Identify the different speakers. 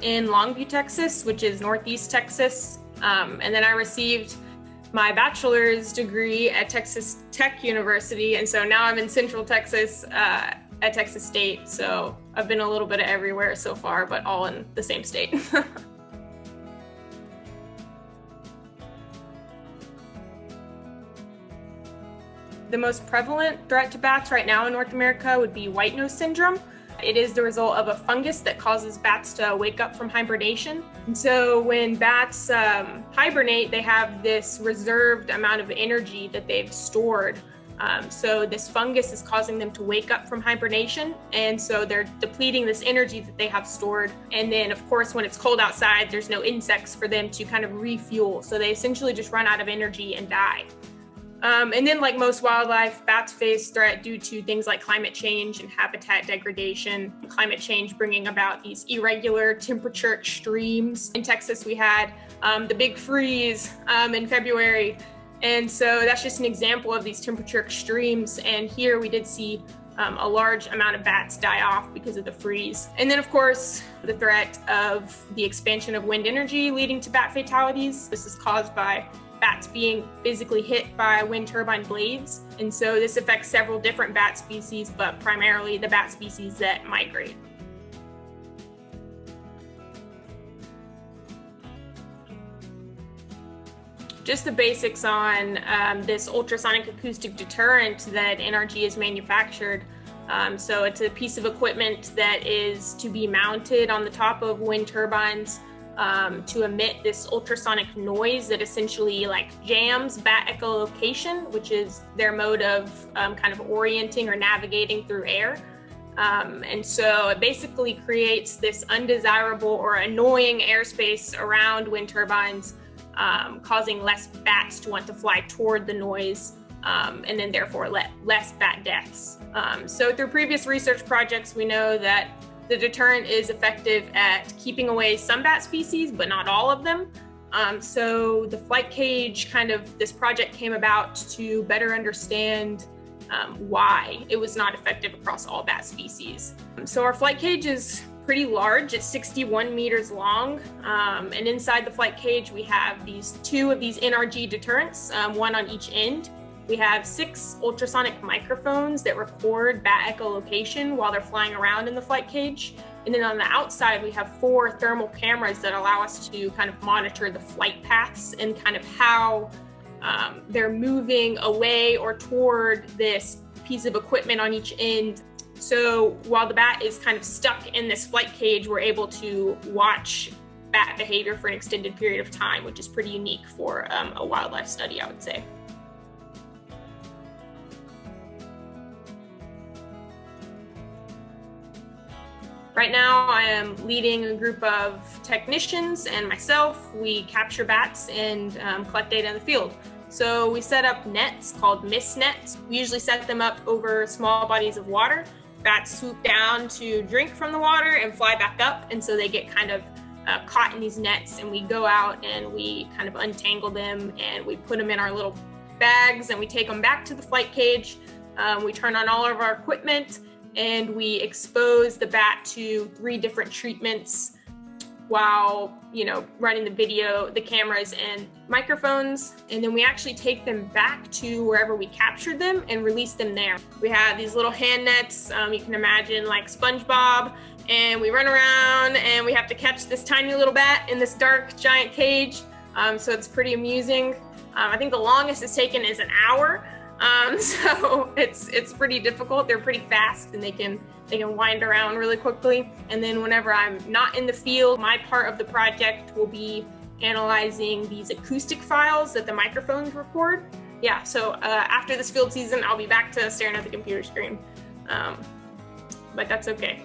Speaker 1: in Longview, Texas, which is Northeast Texas. And then I received my bachelor's degree at Texas Tech University. And so now I'm in Central Texas at Texas State. So I've been a little bit of everywhere so far, but all in the same state. The most prevalent threat to bats right now in North America would be white nose syndrome. It is the result of a fungus that causes bats to wake up from hibernation. And so when bats hibernate, they have this reserved amount of energy that they've stored. So this fungus is causing them to wake up from hibernation. And so they're depleting this energy that they have stored. And then of course, when it's cold outside, there's no insects for them to kind of refuel. So they essentially just run out of energy and die. And then like most wildlife, bats face threat due to things like climate change and habitat degradation. Climate change bringing about these irregular temperature extremes. In Texas, we had the big freeze in February. And so that's just an example of these temperature extremes. And here we did see a large amount of bats die off because of the freeze. And then of course, the threat of the expansion of wind energy leading to bat fatalities. This is caused by bats being physically hit by wind turbine blades. And so this affects several different bat species, but primarily the bat species that migrate. Just the basics on this ultrasonic acoustic deterrent that NRG has manufactured. So it's a piece of equipment that is to be mounted on the top of wind turbines to emit this ultrasonic noise that essentially like jams bat echolocation, which is their mode of kind of orienting or navigating through air. And so it basically creates this undesirable or annoying airspace around wind turbines, causing less bats to want to fly toward the noise, and then therefore less bat deaths. So through previous research projects, we know that the deterrent is effective at keeping away some bat species, but not all of them. So the flight cage this project came about to better understand why it was not effective across all bat species. So our flight cage is pretty large. It's 61 meters long. And inside the flight cage, we have two of these NRG deterrents, one on each end. We have 6 ultrasonic microphones that record bat echolocation while they're flying around in the flight cage. And then on the outside, we have 4 thermal cameras that allow us to kind of monitor the flight paths and kind of how they're moving away or toward this piece of equipment on each end. So while the bat is kind of stuck in this flight cage, we're able to watch bat behavior for an extended period of time, which is pretty unique for a wildlife study, I would say. Right now, I am leading a group of technicians and myself. We capture bats and collect data in the field. So we set up nets called mist nets. We usually set them up over small bodies of water. Bats swoop down to drink from the water and fly back up. And so they get kind of caught in these nets, and we go out and we kind of untangle them and we put them in our little bags and we take them back to the flight cage. We turn on all of our equipment and we expose the bat to 3 different treatments while, running the video, the cameras and microphones. And then we actually take them back to wherever we captured them and release them there. We have these little hand nets, you can imagine like SpongeBob, and we run around and we have to catch this tiny little bat in this dark giant cage. So it's pretty amusing. I think the longest it's taken is an hour. So it's pretty difficult. They're pretty fast and they can wind around really quickly. And then whenever I'm not in the field, my part of the project will be analyzing these acoustic files that the microphones record. Yeah, so after this field season, I'll be back to staring at the computer screen. But that's okay.